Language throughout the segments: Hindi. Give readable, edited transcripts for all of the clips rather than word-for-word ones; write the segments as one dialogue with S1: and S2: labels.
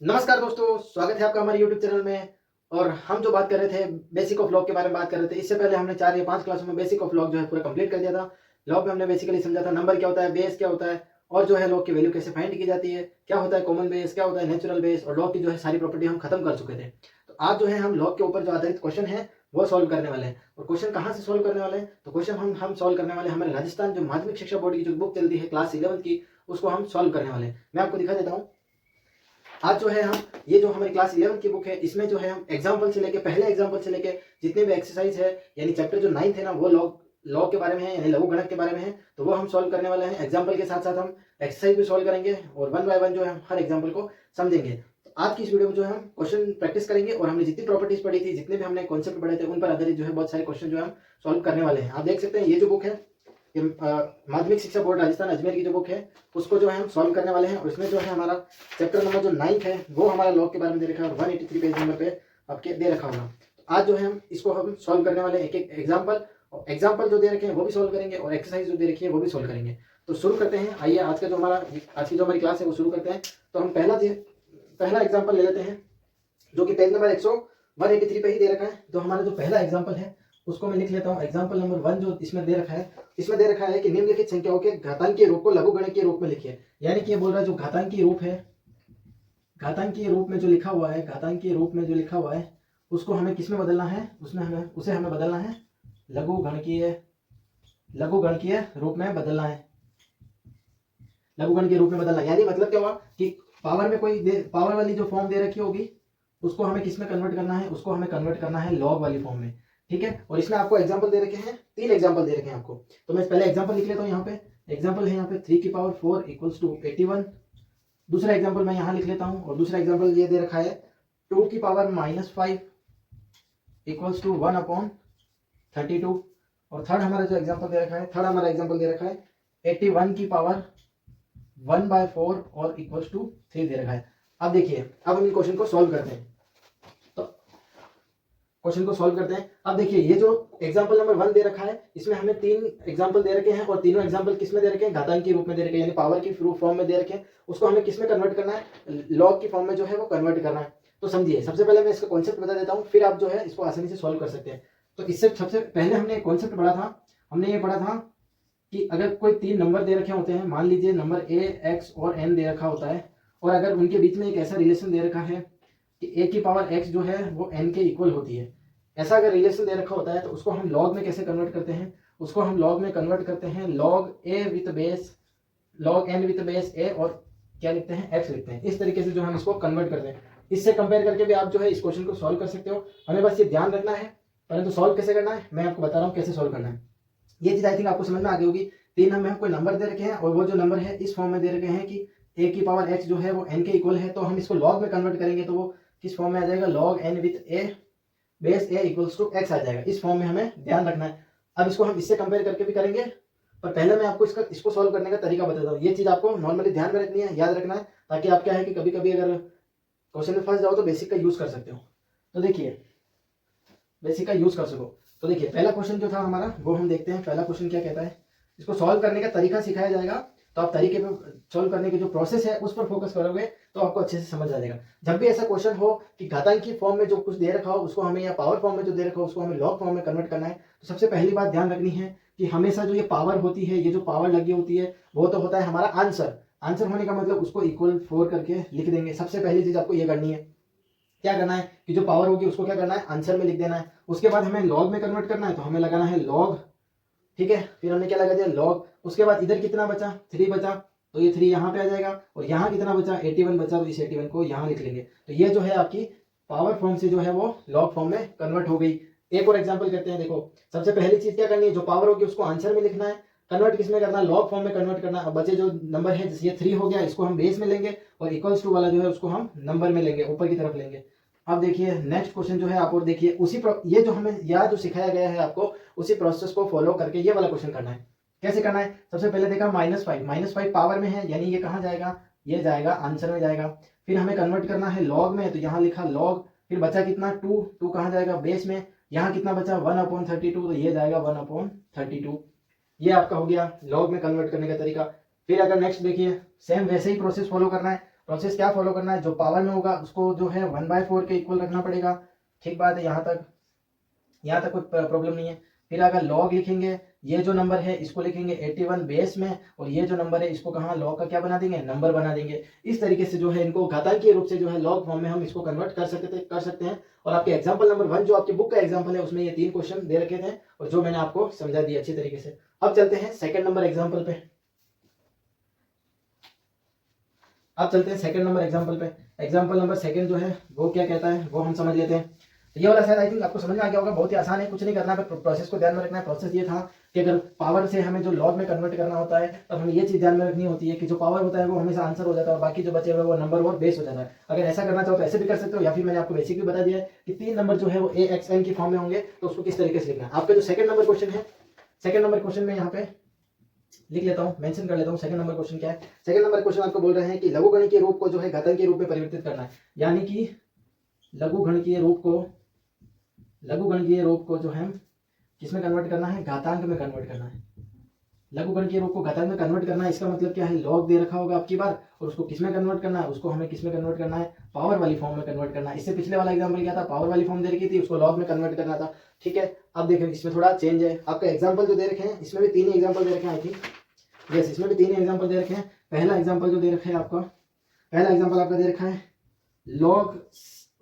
S1: नमस्कार दोस्तों, स्वागत है आपका हमारे YouTube चैनल में। और हम जो बात कर रहे थे बेसिक ऑफ लॉग के बारे में बात कर रहे थे। इससे पहले हमने 4 या 5 क्लासों में बेसिक ऑफ लॉग जो है पूरा कंप्लीट कर दिया था। लॉग में हमने बेसिकली समझा था नंबर क्या होता है, बेस क्या होता है और जो है लॉग की वैल्यू कैसे फाइंड की जाती है, क्या होता है कॉमन बेस, क्या होता है नेचुरल बेस, और लॉग की जो है सारी प्रॉपर्टी हम खत्म कर चुके थे। तो आज जो है हम लॉग के ऊपर जो आधारित क्वेश्चन है वो सॉल्व करने वाले हैं। और क्वेश्चन कहाँ से सॉल्व करने वाले हैं, तो क्वेश्चन हम सॉल्व करने वाले हैं हमारे राजस्थान जो माध्यमिक शिक्षा बोर्ड की जो बुक चलती है क्लास 11 की, उसको हम सॉल्व करने वाले हैं। मैं आपको दिखा देता हूँ। आज जो है हम ये जो हमारी क्लास 11 की बुक है इसमें जो है हम एग्जाम्पल से लेके पहले एग्जाम्पल से लेके जितने भी एक्सरसाइज है, यानी चैप्टर जो 9th है ना वो लॉग लॉग के बारे में है, यानी लघु गणक के बारे में है। तो वो हम सॉल्व करने वाले हैं। एग्जाम्पल के साथ साथ हम एक्सरसाइज भी सॉल्व करेंगे और वन बाय वन जो है हम हर एग्जाम्पल को समझेंगे। तो आज की इस वीडियो में जो है हम क्वेश्चन प्रैक्टिस करेंगे और हमने जितनी प्रॉपर्टीज पढ़ी थी, जितने भी हमने कॉन्सेप्ट पढ़े थे, उन पर आधारित जो है बहुत सारे क्वेश्चन जो है हम सॉल्व करने वाले हैं। आप देख सकते हैं ये जो बुक है, ये माध्यमिक शिक्षा बोर्ड राजस्थान अजमेर की जो बुक है उसको जो है हम सॉल्व करने वाले हैं। और इसमें जो है हमारा चैप्टर नंबर जो 9th है वो हमारा लॉग के बारे में दे रखा है और 183 पेज नंबर पे आपके दे रखा होगा। तो आज जो है हम इसको हम सॉल्व करने वाले हैं एक एक एग्जाम्पल। और एग्जाम्पल जो दे रखे हैं वो भी सॉल्व करेंगे और एक्सरसाइज जो दे रखी है वो भी सॉल्व करेंगे। तो शुरू करते हैं। आइए आज का जो हमारा आज की जो हमारी क्लास है वो शुरू करते हैं। तो हम पहला एग्जाम्पल ले लेते हैं जो कि पेज नंबर 183 पे ही दे रखा है। तो हमारा जो पहला एग्जाम्पल है उसको मैं लिख लेता हूँ। एग्जाम्पल नंबर 1 जो इसमें दे रखा है, इसमें दे रखा है कि निम्नलिखित संख्याओं के घातांकीय रूप को लघु गणक के रूप में लिखिए। यानी कि ये बोल रहा है जो घातांकीय रूप है, घातांकीय रूप में जो लिखा हुआ है, घातांकीय रूप में जो लिखा हुआ है उसको हमें किस में बदलना है, उसे हमें बदलना है लघु गणकीय रूप में बदलना है। लघु गणकीय रूप में बदलना यानी मतलब क्या हुआ कि पावर में पावर वाली जो फॉर्म दे रखी होगी उसको हमें किस में कन्वर्ट करना है, उसको हमें कन्वर्ट करना है लॉग वाली फॉर्म में। ठीक है। और इसमें आपको एग्जांपल दे रखे हैं, 3 एग्जांपल दे रखे हैं आपको। तो मैं पहले एग्जांपल लिख लेता हूं। यहाँ पे एग्जांपल है यहाँ पे 3 की पावर 4 इक्वल्स टू 81। दूसरा एग्जांपल मैं यहाँ लिख लेता हूँ और दूसरा एग्जांपल ये दे रखा है 2 की पावर -5 इक्वल्स टू 1/32। और थर्ड हमारा जो एग्जांपल दे रखा है, थर्ड हमारा एग्जांपल दे रखा है 81 की पावर 1/4 और इक्वल्स टू 3 दे रखा है। अब देखिए, अब हम इन क्वेश्चन को सॉल्व करते हैं। क्वेश्चन को सॉल्व करते हैं। अब देखिए ये जो एग्जांपल नंबर 1 दे रखा है इसमें हमें 3 एग्जांपल दे रखे हैं और तीनों एग्जांपल किस में दे रखे हैं, घातांक के रूप में दे रखे हैं, यानी पावर की फॉर्म में दे रखे हैं। उसको हमें किस में कन्वर्ट करना है, लॉग की फॉर्म में जो है वो कन्वर्ट करना है। तो समझिए, सबसे पहले मैं इसका कॉन्सेप्ट बता देता हूँ, फिर आप जो है इसको आसानी से सॉल्व कर सकते हैं। तो इससे सबसे पहले हमने एक कॉन्सेप्ट पढ़ा था, हमने ये पढ़ा था कि अगर कोई 3 नंबर दे रखे होते हैं, मान लीजिए नंबर ए, एक्स और एन दे रखा होता है, और अगर उनके बीच में एक ऐसा रिलेशन दे रखा है कि ए की पावर एक्स जो है वो एन के इक्वल होती है, ऐसा अगर रिलेशन दे रखा होता है तो उसको हम लॉग में कैसे कन्वर्ट करते हैं, उसको हम लॉग में कन्वर्ट करते हैं log a with base, log n with base a, और क्या लिखते हैं, एक्स लिखते हैं। इस तरीके से जो हम इसको कन्वर्ट करते हैं, इससे कंपेयर करके भी आप जो है इस क्वेश्चन को सॉल्व कर सकते हो। हमें बस ये ध्यान रखना है, परंतु सॉल्व कैसे करना है मैं आपको बता रहा हूँ कैसे सॉल्व करना है। ये चीज आई थिंक आपको समझ में आ गई होगी। 3 हमें कोई नंबर दे रखे हैं और वो जो नंबर है इस फॉर्म में दे रखे हैं कि ए की पावर एक्स जो है वो एन के इक्वल है। तो हम इसको लॉग में कन्वर्ट करेंगे तो वो किस फॉर्म में आ जाएगा, log n with a base a equals to x आ जाएगा। इस फॉर्म में हमें ध्यान रखना है। अब इसको हम इससे कंपेयर करके भी करेंगे, पर पहले मैं आपको इसको सॉल्व करने का तरीका बताता हूँ। ये चीज आपको नॉर्मली ध्यान में रखनी है, याद रखना है, ताकि आप क्या है कि कभी कभी अगर क्वेश्चन में फंस जाओ तो बेसिक का यूज कर सकते हो। तो देखिए, बेसिक का यूज कर सको। तो देखिए पहला क्वेश्चन जो था हमारा वो हम देखते हैं। पहला क्वेश्चन क्या कहता है, इसको सॉल्व करने का तरीका सिखाया जाएगा। तो आप तरीके पे सॉल्व करने की जो प्रोसेस है उस पर फोकस करोगे तो आपको अच्छे से समझ आ जाएगा। जब भी ऐसा क्वेश्चन हो कि घातांक की फॉर्म में जो कुछ दे रखा हो उसको हमें, या पावर फॉर्म में जो दे रखा हो उसको हमें लॉग फॉर्म में कन्वर्ट करना है, तो सबसे पहली बात ध्यान रखनी है कि हमेशा जो ये पावर होती है, ये जो पावर लगी होती है वो तो होता है हमारा आंसर। आंसर होने का मतलब उसको इक्वल 4 करके लिख देंगे। सबसे पहली चीज आपको ये करनी है, क्या करना है कि जो पावर होगी उसको क्या करना है, आंसर में लिख देना है। उसके बाद हमें लॉग में कन्वर्ट करना है तो हमें लगाना है लॉग। ठीक है, फिर हमने क्या लगा दिया, लॉग। उसके बाद इधर कितना बचा, 3 बचा, तो ये 3 यहाँ पे आ जाएगा। और यहाँ कितना बचा, 81 बचा, तो इस 81 को यहाँ लिख लेंगे। तो ये जो है आपकी पावर फॉर्म से जो है वो लॉग फॉर्म में कन्वर्ट हो गई। एक और एग्जाम्पल करते हैं। देखो सबसे पहली चीज क्या करनी है, जो पावर होगी उसको आंसर में लिखना है, कन्वर्ट किस में करना है, लॉग फॉर्म में कन्वर्ट करना है। अब बचे जो नंबर है, जैसे ये 3 हो गया, इसको हम बेस में लेंगे और इक्वल्स टू वाला जो है उसको हम नंबर में लेंगे, ऊपर की तरफ लेंगे। अब देखिए नेक्स्ट क्वेश्चन जो है आप और देखिए, ये जो हमें यहाँ जो सिखाया गया है आपको, उसी प्रोसेस को फॉलो करके ये वाला क्वेश्चन करना है। कैसे करना है, सबसे पहले देखा -5 पावर में है, यानी ये कहाँ जाएगा, ये जाएगा आंसर में जाएगा। फिर हमें कन्वर्ट करना है लॉग में, तो यहाँ लिखा लॉग। फिर बचा कितना, 2 कहाँ जाएगा, बेस में। यहाँ कितना बचा, 1/32, तो ये जाएगा 1/32। ये आपका हो गया लॉग में कन्वर्ट करने का तरीका। फिर अगर नेक्स्ट देखिए, सेम वैसे ही प्रोसेस फॉलो करना है। प्रोसेस क्या फॉलो करना है, जो पावर में होगा उसको जो है 1/4 के इक्वल रखना पड़ेगा। ठीक बात है, यहाँ तक कोई प्रॉब्लम नहीं है। फिर अगर लॉग लिखेंगे, ये जो नंबर है इसको लिखेंगे 81 बेस में, और ये जो नंबर है इसको कहाँ लॉग का क्या बना देंगे, नंबर बना देंगे। इस तरीके से जो है इनको घातांकीय रूप से जो है लॉग फॉर्म में हम इसको कन्वर्ट कर सकते हैं। और आपके एग्जाम्पल नंबर 1 जो आपकी बुक का एग्जाम्पल है उसमें ये 3 क्वेश्चन दे रखे थे और जो मैंने आपको समझा दिया अच्छी तरीके से। अब चलते हैं सेकंड नंबर एग्जाम्पल पे। एग्जाम्पल नंबर सेकंड जो है वो क्या कहता है वो हम समझ लेते हैं। ये वाला शायद आई थिंक आपको समझ में आ गया होगा, बहुत ही आसान है, कुछ नहीं करना है, प्रोसेस को ध्यान में रखना है। प्रोसेस ये था कि अगर पावर से हमें जो लॉग में कन्वर्ट करना होता है तब हमें ये चीज ध्यान में रखनी होती है कि जो पावर होता है वो हमेशा आंसर हो जाता है और बाकी जो बचे हुए वो नंबर और बेस हो जाता है। अगर ऐसा करना चाहो तो ऐसे भी कर सकते हो, या फिर मैंने आपको बेसिक भी बता दिया है कि 3 नंबर जो है वो AXN की फॉर्म में होंगे, तो उसको किस तरीके से लिखना है। आपका जो सेकंड नंबर क्वेश्चन में यहाँ पे लिख लेता हूँ, मेंशन कर लेता हूँ। सेकंड नंबर क्वेश्चन क्या है, सेकंड नंबर क्वेश्चन आपको बोल रहे हैं कि लघुगणकीय रूप को जो है घातांकीय रूप में परिवर्तित करना है, यानी कि लघुगणकीय रूप को जो है किसमें कन्वर्ट करना है, घातांक में कन्वर्ट करना है। लघुगणकीय रूप को घातांक में कन्वर्ट करना है, इसका मतलब क्या है, लॉग दे रखा होगा आपकी बार और उसको किसमें कन्वर्ट करना है, उसको हमें किसमें कन्वर्ट करना है, पावर वाली फॉर्म में कन्वर्ट करना है। इससे पिछले वाला एग्जांपल क्या था, पावर वाली फॉर्म दे रखी थी, उसको लॉग में कन्वर्ट करना था। ठीक है, अब देखिए इसमें थोड़ा चेंज है। आपका एग्जाम्पल जो दे रखे हैं इसमें भी 3 ही एग्जाम्पल दे रखे हैं, आई थिंक यस, इसमें भी 3 ही एग्जाम्पल दे रखे हैं। पहला एग्जाम्पल जो दे रखा है आपका, दे रखा है log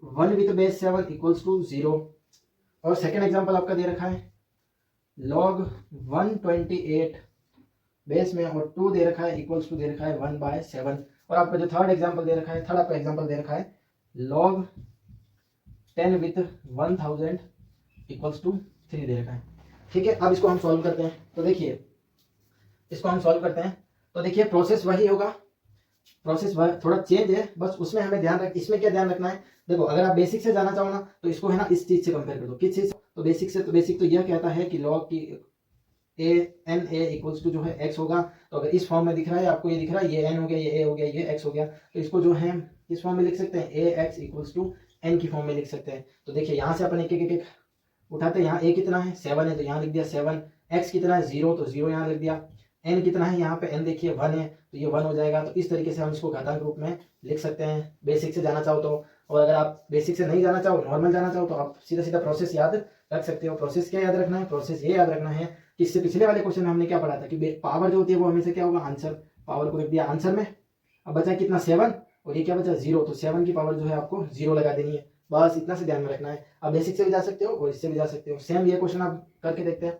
S1: 1 with base 7 equals to 0, और सेकेंड एग्जाम्पल आपका दे रखा है log 128 बेस में और 2 दे रखा है इक्वल्स टू दे रखा है 1/7, और आपका जो थर्ड एग्जाम्पल दे रखा है, log 10 with 1000 इक्वल्स टू 3 दे रखा है। ठीक है, अब इसको हम सॉल्व करते हैं। तो देखिए प्रोसेस वही होगा, थोड़ा चेंज है बस, उसमें हमें इसमें क्या ध्यान रखना है। देखो अगर आप बेसिक से जाना चाहो ना तो इसको है ना इस चीज से कंपेयर कर दो। किस चीज से, तो बेसिक तो यह कहता है कि log की a इक्वल्स टू जो है x होगा। तो अगर इस फॉर्म में दिख रहा है आपको, ये दिख रहा है, ये n हो गया, ये a हो गया, ये x हो गया, तो इसको जो है किस फॉर्म में लिख सकते हैं, ax इक्वल्स टू n की फॉर्म में लिख सकते हैं। तो देखिए यहाँ से अपन एक उठाते हैं। यहाँ a कितना है, 7 है, तो यहाँ लिख दिया 7। x कितना है, 0, तो 0 यहाँ लिख दिया। n कितना है, यहाँ पे n देखिए 1 है, तो ये 1 हो जाएगा। तो इस तरीके से हम इसको घातांक रूप में लिख सकते हैं, बेसिक से जाना चाहो तो। और अगर आप बेसिक से नहीं जाना चाहो, नॉर्मल जाना चाहो, तो आप सीधा प्रोसेस याद रख सकते हो। प्रोसेस क्या याद रखना है, प्रोसेस ये याद रखना है कि इससे पिछले वाले क्वेश्चन में हमने क्या पढ़ा था कि पावर जो होती है वो हमेशा क्या होगा, आंसर, पावर को रख दिया आंसर में। अब बचा कितना, 7, और ये क्या बचा, 0, तो 7 की पावर जो है आपको 0 लगा देनी है। बस इतना से ध्यान में रखना है। आप बेसिक से भी जा सकते हो और इससे भी जा सकते हो। सेम ये क्वेश्चन आप करके देखते हैं।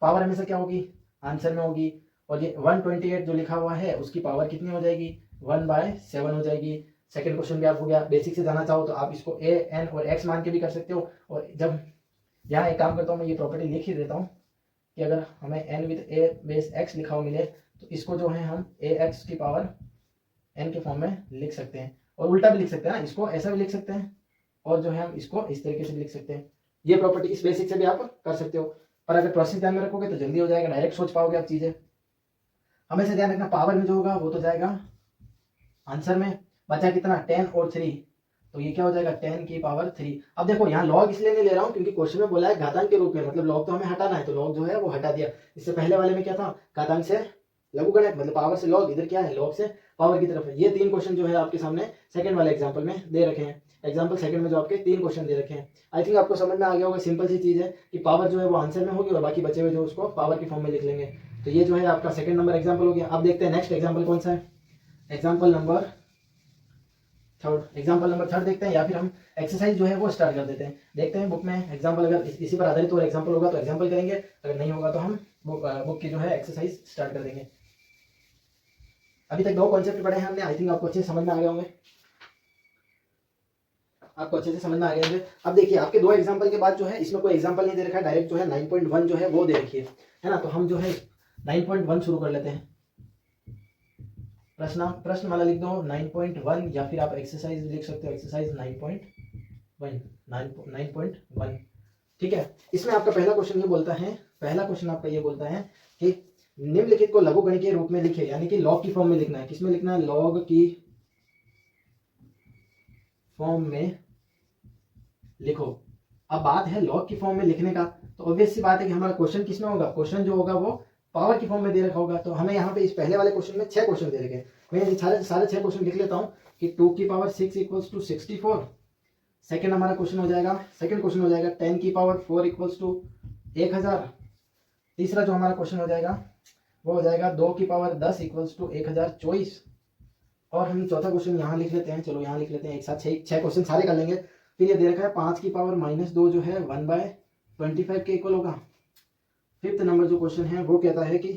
S1: पावर हमेशा क्या होगी, आंसर में होगी, और ये 128 जो लिखा हुआ है उसकी पावर कितनी हो जाएगी, 1/7 हो जाएगी। सेकंड क्वेश्चन भी आप हो गया। बेसिक से जाना चाहो तो आप इसको a n और x मान के भी कर सकते हो। और जब यहाँ एक काम करता हूँ, मैं ये प्रॉपर्टी लिख ही देता हूँ कि अगर हमें n with a base x लिखा हुआ मिले तो इसको जो है हम ax की पावर n के फॉर्म में लिख सकते हैं, और उल्टा भी लिख सकते हैं ना, इसको ऐसा भी लिख सकते हैं और जो है हम इसको इस तरीके से भी लिख सकते हैं। ये प्रॉपर्टी इस बेसिक से भी आप कर सकते हो, पर अगर प्रोसेस ध्यान में रखोगे तो जल्दी हो जाएगा, डायरेक्ट सोच पाओगे आप चीजें। हमेशा ध्यान रखना, पावर में जो होगा वो तो जाएगा आंसर में। बचा कितना, 10 और 3, तो ये क्या हो जाएगा, 10 की पावर 3। अब देखो यहाँ लॉग इसलिए नहीं ले रहा हूँ क्योंकि क्वेश्चन में बोला है घातांक के रूप में, मतलब लॉग तो हमें हटाना है, तो लॉग जो है वो हटा दिया। इससे पहले वाले में क्या था, घातांक से लघुगणक, मतलब पावर से लॉग, इधर क्या है, लॉग से पावर की तरफ है। ये 3 क्वेश्चन जो है आपके सामने सेकंड वाले एग्जाम्पल में दे रखे हैं। एग्जाम्पल सेकंड में जो आपके 3 क्वेश्चन दे रखे हैं, आई थिंक आपको समझ में आ गया होगा। सिंपल सी चीज है कि पावर जो है वो आंसर में होगी और बाकी बचे हुए जो उसको पावर की फॉर्म में लिख लेंगे। तो ये जो है आपका सेकंड नंबर एग्जाम्पल हो गया। अब देखते हैं नेक्स्ट एग्जाम्पल कौन सा है, एग्जाम्पल नंबर थर्ड देखते हैं, या फिर हम एक्सरसाइज जो है वो स्टार्ट कर देते हैं। देखते हैं बुक में एग्जाम्पल अगर इसी पर आधारित और एग्जाम्पल होगा तो एग्जाम्पल करेंगे, अगर नहीं होगा तो हम बुक की जो है एक्सरसाइज स्टार्ट कर देंगे। अभी तक 2 कॉन्सेप्ट पढ़े हैं हमने, आई थिंक आपको अच्छे से समझ में आ गए होंगे, अब देखिए आपके 2 एग्जाम्पल के बाद जो है इसमें कोई एग्जाम्पल नहीं दे रखा है, डायरेक्ट जो है 9.1 जो है वो दे रखी है ना। तो हम जो है 9.1 शुरू कर लेते हैं। प्रश्न वाला लिख दो 9.1, या फिर आप एक्सरसाइज लिख सकते हो, एक्सरसाइज 9.1। ठीक है, इसमें आपका पहला क्वेश्चन आपका ये बोलता है कि निम्नलिखित को लघुगणकीय रूप में लिखे, यानी कि लॉग की फॉर्म में लिखना है। किसमें लिखना है, लॉग की फॉर्म में लिखो। अब बात है लॉग की फॉर्म में लिखने का, तो ऑब्वियस सी बात है कि हमारा क्वेश्चन किसमें होगा, क्वेश्चन जो होगा वो पावर की फॉर्म में दे रखा होगा। तो हमें यहाँ पे इस पहले वाले क्वेश्चन में 6 क्वेश्चन दे रखे हैं। मैं ये सारे 6 क्वेश्चन लिख लेता हूँ कि 2 की पावर 6 इक्वल्स टू 64। सेकेंड हमारा क्वेश्चन हो जाएगा, सेकेंड क्वेश्चन हो जाएगा 10 की पावर 4 इक्वल्स टू 1000। तीसरा जो हमारा क्वेश्चन हो जाएगा वो हो जाएगा 2 की पावर 10 इक्वल्स टू 1024। और हम चौथा क्वेश्चन यहाँ लिख लेते हैं, चलो यहाँ लिख लेते हैं, एक साथ 6 क्वेश्चन सारे कर लेंगे। फिर ये दे रखा है 5 की पावर -2 जो है 1/25 के इक्वल होगा। फिफ्थ नंबर जो क्वेश्चन है वो कहता है कि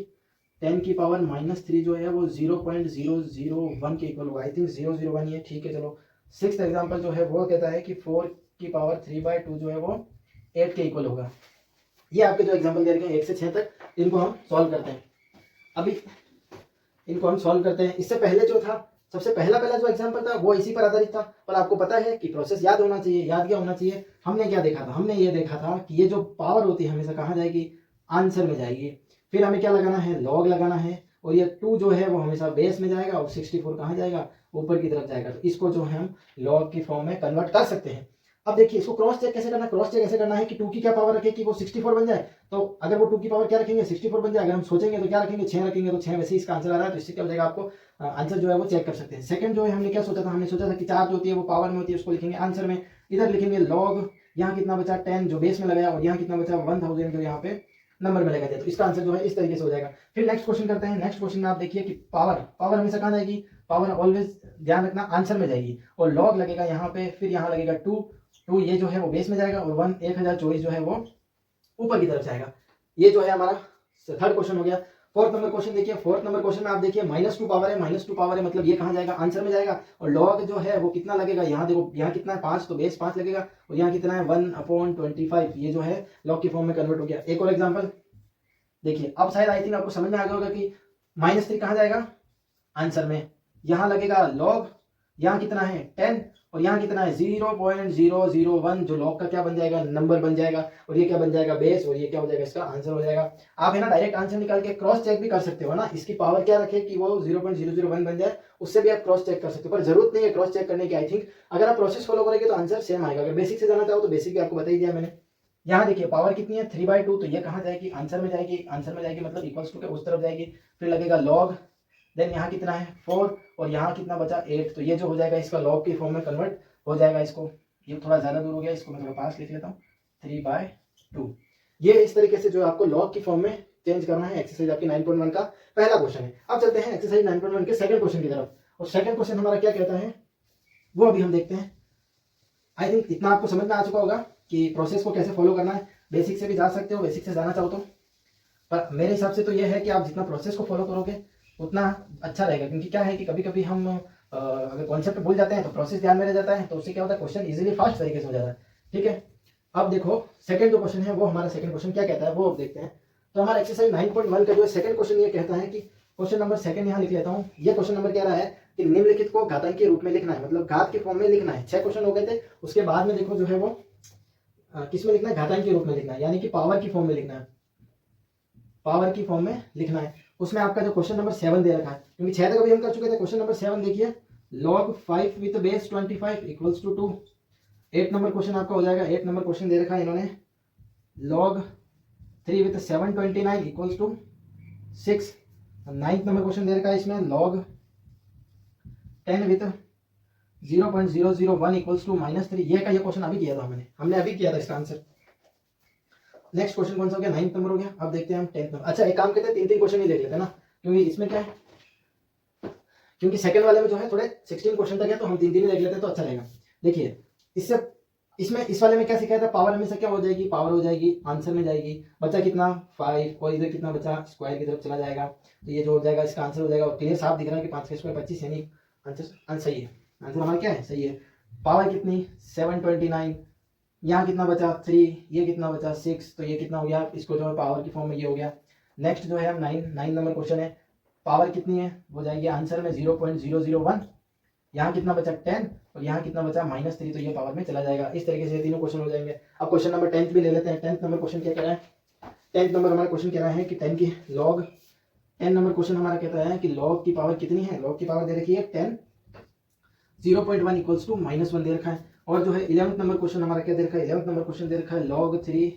S1: 10 की पावर -3 जो है वो 0.001 के इक्वल होगा। आई थिंक 001 ये ठीक है, चलो। सिक्स्थ एग्जाम्पल जो है वो कहता है कि 4 की पावर 3/2 जो है वो 8 के इक्वल होगा। ये आपके जो एग्जाम्पल दे रखे हैं 1 से 6 तक, इनको हम सॉल्व करते हैं। अभी इनको हम सॉल्व करते हैं। इससे पहले जो था, सबसे पहला जो एग्जाम्पल था वो इसी पर आधारित था, पर आपको पता है कि प्रोसेस याद होना चाहिए। याद क्या होना चाहिए? हमने क्या देखा था? हमने ये देखा था कि ये जो पावर होती है हमेशा कहाँ जाएगी? आंसर में जाएगी। फिर हमें क्या लगाना है? लॉग लगाना है। और ये 2 जो है वो हमेशा बेस में जाएगा और 64 कहाँ जाएगा? ऊपर की तरफ जाएगा। तो इसको जो है हम लॉग की फॉर्म में कन्वर्ट कर सकते हैं। अब देखिए इसको क्रॉस चेक कैसे करना है? क्रॉस चेक ऐसे करना है कि 2 की क्या पावर रखे कि वो 64 बन जाए। तो अगर वो 2 की पावर क्या रखेंगे? 64 बन जाए। अगर हम सोचेंगे तो क्या रखेंगे? 6 रखेंगे, तो 6 वैसे ही इसका आंसर आ रहा है, तो इससे क्या हो जाएगा? आपको आंसर जो है वो चेक कर सकते हैं। सेकंड जो है हमने क्या सोचा था? हमने सोचा था कि 4 जो होती है वो पावर में होती है, उसको लिखेंगे आंसर में। इधर लिखेंगे लॉग, यहाँ कितना बचा 10 जो बेस में लगाया, और यहाँ कितना बचा 1000 जो यहाँ पे नंबर में लगा दिया। तो इसका आंसर जो है इस तरीके से हो जाएगा। फिर नेक्स्ट क्वेश्चन करते हैं। नेक्स्ट क्वेश्चन में आप देखिए कि पावर हमेशा कहाँ जाएगी? पावर ऑलवेज ध्यान रखना आंसर में जाएगी। और लॉग लगेगा यहाँ पे, फिर यहाँ लगेगा 2 ये जो है वो बेस में जाएगा, और 1024 जो है वो ऊपर की तरफ जाएगा। ये जो है हमारा थर्ड क्वेश्चन हो गया। फोर्थ नंबर क्वेश्चन देखिए। फोर्थ नंबर क्वेश्चन में आप देखिए -2 पावर है, -2 पावर है मतलब ये कहाँ जाएगा? आंसर में जाएगा। और लॉग जो है वो कितना लगेगा? यहाँ देखो, यहाँ कितना है 5, तो बेस 5 लगेगा, और यहाँ कितना है 1/25। ये जो है लॉग की फॉर्म में कन्वर्ट हो गया। एक और एग्जाम्पल देखिए। अब शायद आई थिंक आपको समझ में आ गया होगा कि -3 कहाँ जाएगा? आंसर में। यहाँ लगेगा लॉग, यहाँ कितना है 10, और यहाँ कितना है 0.001 जो लॉग का क्या बन जाएगा? नंबर बन जाएगा। और ये क्या बन जाएगा? बेस। और ये क्या हो जाएगा? इसका आंसर हो जाएगा। आप है ना डायरेक्ट आंसर निकाल के क्रॉस चेक भी कर सकते हो ना, इसकी पावर क्या रखे कि वो 0.001 बन जाए, उससे भी आप क्रॉस चेक कर सकते हो। पर जरूरत नहीं है क्रॉस चेक करने की। आई थिंक अगर आप प्रोसेस फॉलो करेंगे तो आंसर सेम आएगा। अगर बेसिक से जाना चाहो तो बेसिक भी आपको बता ही दिया मैंने। यहाँ देखिए पावर कितनी है? 3/2, तो ये कहाँ जाएगी? आंसर में जाएगी। आंसर में जाएगी मतलब इक्वल्स टू के उस तरफ जाएगी। फिर लगेगा लॉग, देन यहाँ कितना है 4, और यहाँ कितना बचा 8, तो ये जो हो जाएगा इसका लॉग की फॉर्म में कन्वर्ट हो जाएगा। इसको ये थोड़ा ज्यादा दूर हो गया, इसको मैं थोड़ा पास लिख लेता हूँ, 3/2। ये इस तरीके से जो आपको लॉग की फॉर्म में चेंज करना है। एक्सरसाइज आपकी 9.1 का पहला क्वेश्चन है। अब चलते हैं एक्सरसाइज 9.1 के सेकंड क्वेश्चन की तरफ। और सेकंड क्वेश्चन हमारा क्या कहता है वो अभी हम देखते हैं। आई थिंक इतना आपको समझ में आ चुका होगा कि प्रोसेस को कैसे फॉलो करना है। बेसिक से भी जा सकते हो, बेसिक से जाना चाहो तो। पर मेरे हिसाब से तो यह है कि आप जितना प्रोसेस को फॉलो करोगे उतना अच्छा रहेगा। क्योंकि क्या है कि कभी कभी हम अगर कॉन्सेप्ट भूल जाते हैं तो प्रोसेस ध्यान में रह जाता है, तो उससे क्या होता है क्वेश्चन इजीली फास्ट तरीके से हो जाता है। ठीक है, अब देखो सेकंड जो क्वेश्चन है वो हमारा सेकंड क्वेश्चन क्या कहता है वो अब देखते हैं। तो हमारा एक्सरसाइज 9.1 का जो सेकंड क्वेश्चन ये कहता है कि क्वेश्चन नंबर सेकंड यहाँ लिख लेता हूँ। ये क्वेश्चन नंबर कह रहा है कि निम्नलिखित को घातांक के रूप में लिखना है, मतलब घात के फॉर्म में लिखना है। 6 क्वेश्चन हो गए थे, उसके बाद में देखो जो है वो किस में लिखना है? घातांक के रूप में लिखना है, यानी कि पावर की फॉर्म में लिखना है। पावर की फॉर्म में लिखना है। उसमें आपका जो क्वेश्चन नंबर 7 दे रखा है, क्योंकि 6 तक अभी हम कर चुके थे। क्वेश्चन नंबर 7 देखिए, log 5 with base 25 equals to 2। 8 number question आपका हो जाएगा। 8 नंबर क्वेश्चन दे रखा है इन्होंने, log 3 with 729 equals to 6। 9th number question दे रखा है इसमें, log 10 विद 0.001 इक्वल्स टू -3। ये का ये क्वेश्चन अभी किया था हमने अभी किया था इसका आंसर। नेक्स्ट क्वेश्चन कौन सा हो गया? 9th नंबर हो गया। अब देखते हैं हम 10th नंबर। अच्छा एक काम करते हैं, 3 क्वेश्चन ही देख लेते हैं ना, क्योंकि इसमें क्या है, क्योंकि सेकंड वाले में जो है थोड़े 16 क्वेश्चन तक है, तो हम 3 ही देख लेते हैं तो अच्छा रहेगा। देखिए इसमें इस वाले में क्या सिखाया था? पावर हमेशा क्या हो जाएगी? पावर हो जाएगी, आंसर में जाएगी। बचा कितना? 5, और इधर कितना बचा? स्क्वायर की तरफ चला जाएगा, तो ये जो हो जाएगा इसका आंसर हो जाएगा। और क्लियर साफ दिख रहा है कि 5 का स्क्वायर 25, यानी आंसर सही है। आंसर हमारा क्या है? सही है। पावर कितनी? 729। यहाँ कितना बचा? 3। ये कितना बचा? 6। तो ये कितना हो गया? इसको जो है पावर की फॉर्म में ये हो गया। नेक्स्ट जो है 9 नंबर क्वेश्चन है, पावर कितनी है? वो जाएगी आंसर में 0.001। यहाँ कितना बचा? 10, और यहाँ कितना बचा? -3, तो ये पावर में चला जाएगा। इस तरीके से तीनों क्वेश्चन हो जाएंगे। अब क्वेश्चन नंबर 10th भी ले लेते हैं। 10th नंबर क्वेश्चन क्या कह रहा है? 10th नंबर हमारा क्वेश्चन कह रहा है कि 10 की लॉग 10 नंबर क्वेश्चन हमारा कहता है कि लॉग की पावर कितनी है? लॉग की पावर दे रखी है 10, 0.1 इक्वल्स टू -1 दे रखा है। और जो है 11th नंबर क्वेश्चन हमारा क्या दे रखा है? 11th नंबर क्वेश्चन दे रखा है log 3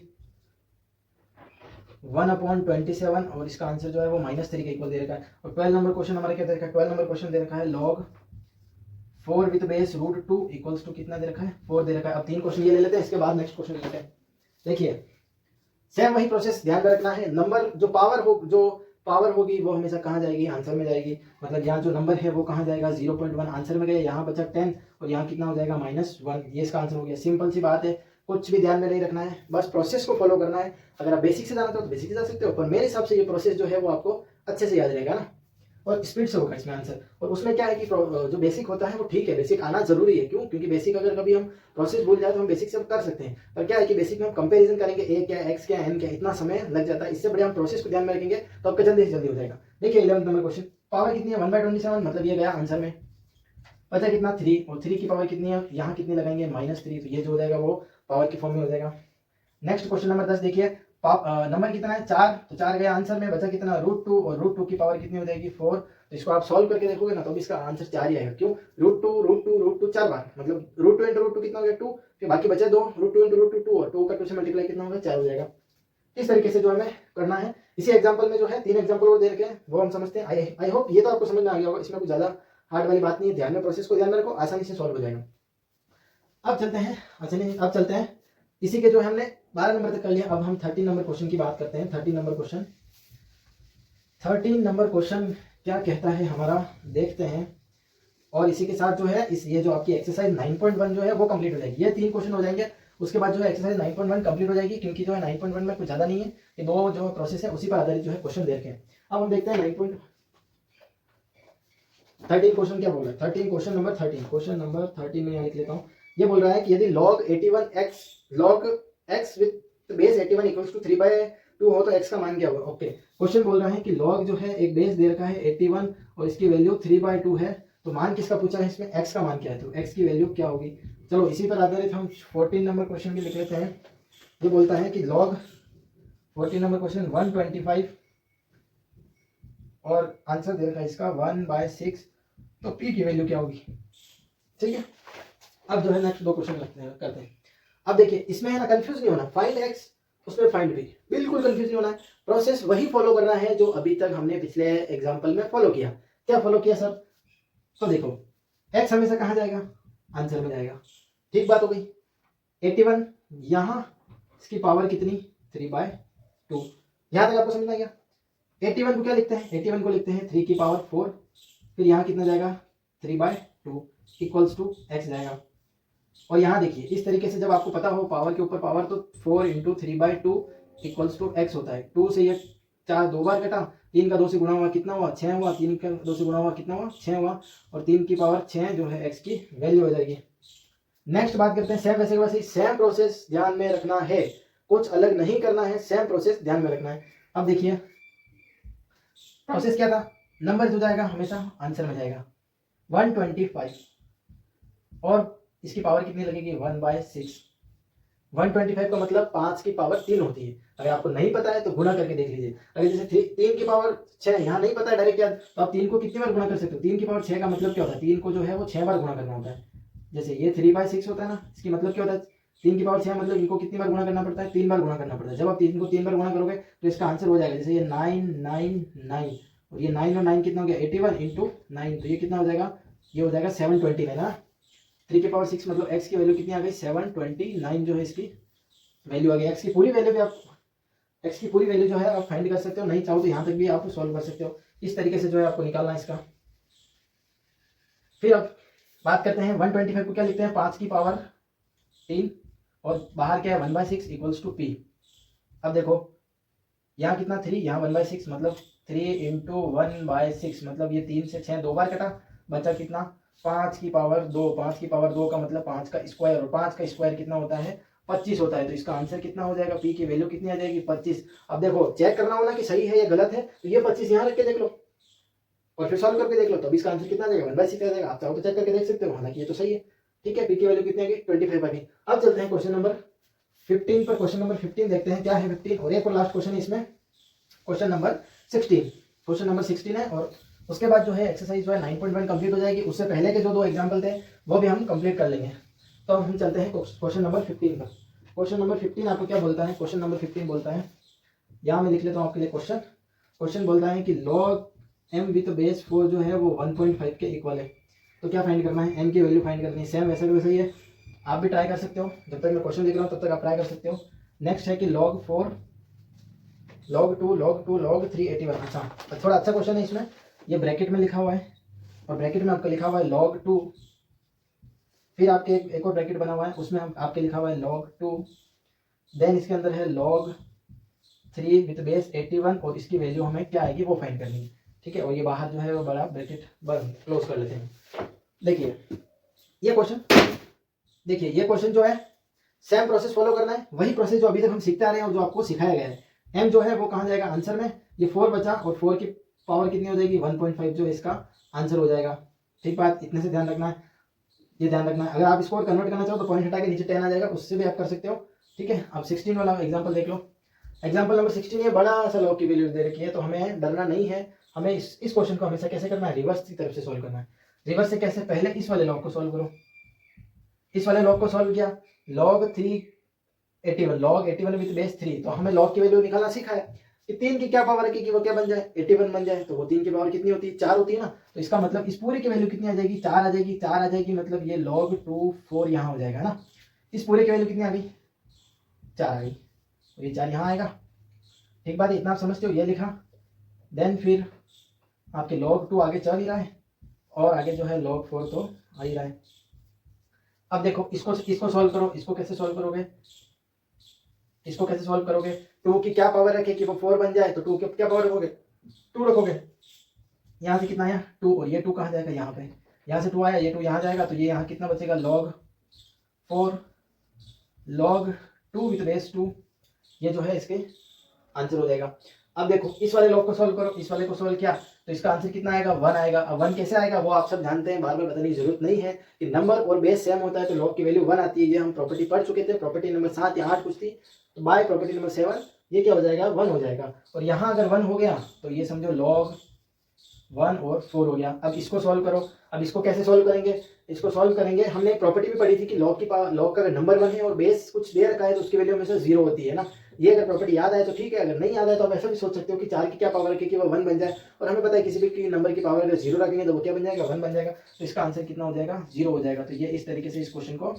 S1: 1/27 और इसका आंसर जो है वो -3 के इक्वल दे रखा है। और 12 नंबर क्वेश्चन हमारा क्या दे रखा है, 12 नंबर क्वेश्चन दे रखा है log 4 with base √2 equals to कितना दे रखा है, 4 दे रखा है। अब 3 क्वेश्चन ये ले लेते हैं, इसके बाद नेक्स्ट क्वेश्चन ले लेते हैं। देखिए सेम वही प्रोसेस ध्यान में रखना है। नंबर जो पावर होगी वो हमेशा कहाँ जाएगी, आंसर में जाएगी। मतलब यहाँ जो नंबर है वो कहाँ जाएगा, 0.1 आंसर में गया, यहाँ बचा 10 और यहाँ कितना हो जाएगा -1, ये इसका आंसर हो गया। सिंपल सी बात है, कुछ भी ध्यान में नहीं रखना है, बस प्रोसेस को फॉलो करना है। अगर आप बेसिक से जाना तो बेसिक से जा सकते हो, पर मेरे हिसाब से ये प्रोसेस जो है वो आपको अच्छे से याद रहेगा ना, और स्पीड से होगा इसमें आंसर। और उसमें क्या है कि जो बेसिक होता है वो ठीक है, बेसिक आना जरूरी है। क्यों? क्योंकि बेसिक अगर कभी हम प्रोसेस भूल जाए तो हम बेसिक से कर सकते हैं, पर क्या है कि बेसिक में हम कंपैरिजन करेंगे, ए क्या एक्स क्या एन क्या, इतना समय लग जाता है। इससे बढ़िया हम प्रोसेस को ध्यान में रखेंगे तो आपका जल्दी से जल्दी हो जाएगा। देखिए 11 नंबर क्वेश्चन, पावर कितनी है 1/27, मतलब ये गया आंसर में। बचा कितना 3, और 3 की पावर कितनी है, यहाँ कितनी लगाएंगे -3, तो ये जो हो जाएगा वो पावर की फॉर्म में हो जाएगा। नेक्स्ट क्वेश्चन नंबर 10 देखिए, नंबर कितना है 4, तो 4 गया आंसर में, बचा कितना √2, और √2 की पावर कितनी हो जाएगी 4। तो इसको आप सॉल्व करके देखोगे ना तो भी इसका आंसर 4 ही आएगा। क्यों? √2 4 बार, मतलब √2 × √2 कितना हो गया 2, फिर बाकी बचे 2, √2 × √2 2, और 2 का 2 से मल्टीप्लाई कितना होगा 4 हो जाएगा। इस तरीके से जो हमें करना है। इसी एग्जाम्पल में जो है 3 एग्जाम्पल वो दे रखे हैं, वो हम समझते हैं। आई होप ये तो आपको समझ में आ गया होगा, इसमें कुछ ज्यादा हार्ड वाली बात नहीं है। ध्यान में प्रोसेस को ध्यान में रखो, आसानी से सॉल्व हो जाएगा। अब चलते हैं, अब चलते हैं इसी के जो हमने 12 नंबर तक कर लिया। अब हम 13 नंबर क्वेश्चन की बात करते हैं। 13 नंबर क्वेश्चन क्या कहता है हमारा, देखते हैं। और इसी के साथ जो है ये जो आपकी एक्सरसाइज 9.1 जो है वो कंप्लीट हो जाएगी। ये 3 क्वेश्चन हो जाएंगे, उसके बाद जो है एक्सरसाइज 9.1 कंप्लीट हो जाएगी। क्योंकि जो है 9.1 में कुछ ज्यादा नहीं है, ये 2 जो प्रोसेस है उसी पर आधारित जो है क्वेश्चन दे रखे हैं। अब हम देखते हैं 9.13 क्वेश्चन क्या बोल रहा है। 13 क्वेश्चन नंबर 13 में यहाँ लिख लेता हूँ। ये बोल रहा है कि यदि log x with base 81 equals to 3/2 हो तो x का मान क्या होगा। ओके, क्वेश्चन बोल रहा है कि log जो है एक बेस दे रखा है 81 और इसकी वैल्यू 3/2 है, तो मान किसका पूछा है इसमें, x का मान क्या है, तो x की वैल्यू क्या होगी। चलो इसी पर आधारित हम 14 नंबर क्वेश्चन भी लिख लेते हैं। ये बोलता है कि log 14 नंबर क्वेश्चन 125 और आंसर दे रखा है इसका 1/6, तो p की वैल्यू क्या होगी। ठीक है, अब जो है नेक्स्ट 2 क्वेश्चन करते हैं। अब देखिए इसमें है ना, कंफ्यूज नहीं होना, फाइंड x उसमें फाइंड v, बिल्कुल कंफ्यूज नहीं होना है। प्रोसेस वही फॉलो करना है जो अभी तक हमने पिछले एग्जांपल में फॉलो किया। क्या फॉलो किया सर, तो देखो x हमेशा कहाँ जाएगा, आंसर में जाएगा। ठीक बात हो गई। 81 यहाँ इसकी पावर कितनी 3/2, यहाँ तक आपको समझ में आ गया। 81 को क्या लिखते हैं, 81 को लिखते हैं 3 की पावर 4, फिर यहाँ कितना जाएगा 3/2 इक्वल्स टू x जाएगा। और यहाँ देखिए इस तरीके से जब आपको पता हो पावर के ऊपर पावर, तो 4 × 3/2 इक्वल्स टू x होता है। 2 से ये 4 2 बार कटा, 3 का 2 से गुणा हुआ कितना हुआ 6 हुआ, 3 का 2 से गुणा हुआ कितना हुआ 6 हुआ, और 3 की पावर 6 जो है x की वैल्यू हो जाएगी। नेक्स्ट बात करते हैं, सेम वैसे वैसे सेम प्रोसेस ध्यान में रखना है, कुछ अलग नहीं करना है, सेम प्रोसेस ध्यान में रखना है। अब देखिए प्रोसेस क्या था, नंबर जो जाएगा हमेशा आंसर में जाएगा 125, और इसकी पावर कितनी लगेगी 1/6। 125 का मतलब 5 की पावर 3 होती है। अगर आपको नहीं पता है तो गुणा करके देख लीजिए। अगर जैसे 3 की पावर 6 यहाँ नहीं पता है डायरेक्ट याद, तो आप 3 को कितनी बार गुणा कर सकते हो। 3 की पावर 6 का मतलब क्या होता है, 3 को जो है वो 6 बार गुणा करना होता है। जैसे ये 3/6 होता है ना, इसकी मतलब क्या होता है 3 की पावर 6, मतलब इनको कितनी बार गुणा करना पड़ता है, 3 बार गुणा करना पड़ता है। जब आप 3 को 3 बार गुणा करोगे तो इसका आंसर हो जाएगा, जैसे ये 999 और ये 9 और 9 कितना हो गया 81 × 9, तो ये कितना हो जाएगा, ये हो जाएगा 729 ना। 3 की पावर 6 मतलब x की वैल्यू कितनी आ गई 729 जो है इसकी वैल्यू आ गई। x की पूरी वैल्यू भी आप जो है आप फाइंड कर सकते हो, नहीं चाहो तो यहाँ तक भी आप सॉल्व कर सकते हो। इस तरीके से जो है आपको निकालना है इसका। फिर अब बात करते हैं 125 को क्या लिखते हैं 5 की पावर 3 और बाहर क्या है 1/6 इक्वल्स टू p। अब देखो यहाँ कितना 3, यहाँ 1/6 मतलब 3 × 1/6 मतलब ये 3 से 6 2 बार कटा, बचा कितना 5 की पावर 2। 5 की पावर 2 का मतलब 5 का स्क्वायर, और 5 का स्क्वायर कितना होता है 25 होता है। तो इसका आंसर कितना हो जाएगा, p की वैल्यू कितनी आ जाएगी 25। अब देखो चेक करना होना कि सही है या गलत है, तो ये 25 यहाँ रख के देख लो और फिर सॉल्व करके देख लो, तब इसका आंसर कितना आ जाएगा 1/6 आ जाएगा। आप चाहो तो चेक करके देख सकते हो, हालांकि ये तो सही है। ठीक है, p की वैल्यू कितनी आ गई 25 आ गई। अब चलते हैं क्वेश्चन नंबर 15 पर। क्वेश्चन नंबर 15 देखते हैं क्या है 15, और एक और लास्ट क्वेश्चन है इसमें, क्वेश्चन नंबर 16 है। और उसके बाद जो है एक्सरसाइज जो है 9.1 कंप्लीट हो जाएगी। उससे पहले के जो 2 एग्जाम्पल थे वो भी हम कंप्लीट कर लेंगे। तो हम चलते हैं क्वेश्चन नंबर 15 पर। क्वेश्चन नंबर 15 आपको क्या बोलता है, क्वेश्चन नंबर 15 बोलता है यहाँ मैं लिख लेता हूँ आपके लिए क्वेश्चन। क्वेश्चन बोलता है कि log m विथ बेस 4 जो है वो 1.5 के इक्वल है। तो क्या फाइंड करना है, m की वैल्यू फाइंड करनी है। सेम वैसे भी वैसे ही है, आप भी ट्राई कर सकते हो। जब तक मैं क्वेश्चन लिख रहा हूँ तब तक आप ट्राई कर सकते हो। नेक्स्ट है कि log 4 log 2 log 2 log 3 81। अच्छा, थोड़ा अच्छा क्वेश्चन है। इसमें ये ब्रैकेट में लिखा हुआ है और ब्रैकेट में आपका लिखा हुआ है log 2, फिर आपके एक और ब्रैकेट बना हुआ है उसमें आपके लिखा हुआ है log 2, देन इसके अंदर है log 3 विथ बेस 81 और इसकी वैल्यू हमें क्या आएगी वो फाइंड करनी है। ठीक है, और ये बाहर जो है वो बड़ा ब्रैकेट बंद क्लोज कर लेते हैं। देखिए ये क्वेश्चन, देखिए ये क्वेश्चन जो है सेम प्रोसेस फॉलो करना है, वही प्रोसेस जो अभी तक हम सीखते आ रहे हैं और जो आपको सिखाया गया है। m जो है वो कहाँ जाएगा आंसर में, ये 4 बचा और 4 की पावर कितनी हो जाएगी 1.5 जो इसका आंसर हो जाएगा। ठीक बात, इतने से ध्यान रखना है, ये ध्यान रखना है। अगर आप इसको कन्वर्ट करना चाहो तो पॉइंट हटा के नीचे 10 आ जाएगा, उससे भी आप कर सकते हो। ठीक है, अब 16 वाला एग्जाम्पल देख लो। एग्जाम्पल नंबर 16 ये बड़ा सा लॉग की वैल्यू दे रखी है, तो हमें डरना नहीं है। हमें इस क्वेश्चन को हमेशा कैसे करना है, रिवर्स की तरफ से सॉल्व करना है। रिवर्स से कैसे, पहले इस वाले लॉग को सॉल्व करो। इस वाले लॉग को सॉल्व किया, log 381 log 81 विद बेस 3, तो हमें log की वैल्यू निकालना सीखा है कि 3 की क्या पावर है कि वो क्या बन जाए 81 बन जाए। तो वो 3 की पावर कितनी होती है 4 होती है ना, तो इसका मतलब इस पूरे की वैल्यू कितनी आ जाएगी 4 आ जाएगी। 4 आ जाएगी मतलब ये log 2 4 यहाँ हो जाएगा ना। इस पूरे की वैल्यू कितनी आ गई 4 आ गई, तो ये 4 यहाँ आएगा। ठीक बात है, इतना आप समझते हो, ये लिखा। देन फिर आपके log 2 आगे चल ही रहा है और आगे जो है log 4 तो आ ही रहा है। अब देखो इसको सॉल्व करो। इसको कैसे सॉल्व करोगे, इसको कैसे सॉल्व करोगे, 2 की क्या पावर रखे कि वो 4 बन जाए, तो 2 की क्या पावर रखोगे 2 रखोगे। यहाँ से कितना आया 2 और ये 2 कहाँ जाएगा यहाँ पे, यहाँ से 2 आया, ये 2 यहाँ जाएगा, तो ये यहाँ कितना बचेगा log 4 log 2 विथ बेस 2, ये जो है इसके आंसर हो जाएगा। अब देखो इस वाले लॉग को सॉल्व करो, इस वाले को सॉल्व किया तो इसका आंसर कितना आएगा 1 आएगा। अब 1 कैसे आएगा वो आप सब जानते हैं, बार बार बताने की जरूरत नहीं है कि नंबर और बेस सेम होता है तो लॉग की वैल्यू 1 आती है। ये हम प्रॉपर्टी पढ़ चुके थे, प्रॉपर्टी नंबर 7 या 8 कुछ थी, तो बाय प्रॉपर्टी नंबर 7 ये क्या हो जाएगा 1 हो जाएगा। और यहाँ अगर 1 हो गया तो ये समझो log 1 और 4 हो गया। अब इसको सॉल्व करो। अब इसको कैसे सॉल्व करेंगे, इसको सॉल्व करेंगे, हमने एक प्रॉपर्टी भी पढ़ी थी कि लॉग का अगर नंबर 1 है और बेस कुछ दे रखा है तो उसकी वैल्यू हमेशा 0 होती है ना। ये अगर प्रॉपर्टी याद आए तो ठीक है, अगर नहीं याद आए तो आप ऐसा भी सोच सकते हो कि 4 की क्या पावर है कि वो 1 बन जाए। और हमें पता है किसी भी नंबर की पावर अगर 0 रखेंगे तो वो क्या बन जाएगा 1 बन जाएगा, तो इसका आंसर कितना हो जाएगा 0 हो जाएगा। तो ये इस तरीके से इस क्वेश्चन को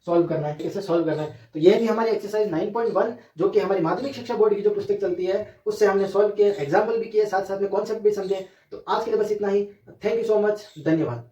S1: सॉल्व करना है, कैसे सॉल्व करना है। तो ये भी हमारी एक्सरसाइज 9.1 जो कि हमारी माध्यमिक शिक्षा बोर्ड की जो पुस्तक चलती है उससे हमने सॉल्व किए, एग्जाम्पल भी किए, साथ साथ में कॉन्सेप्ट भी समझे। तो आज के लिए बस इतना ही। थैंक यू सो मच, धन्यवाद।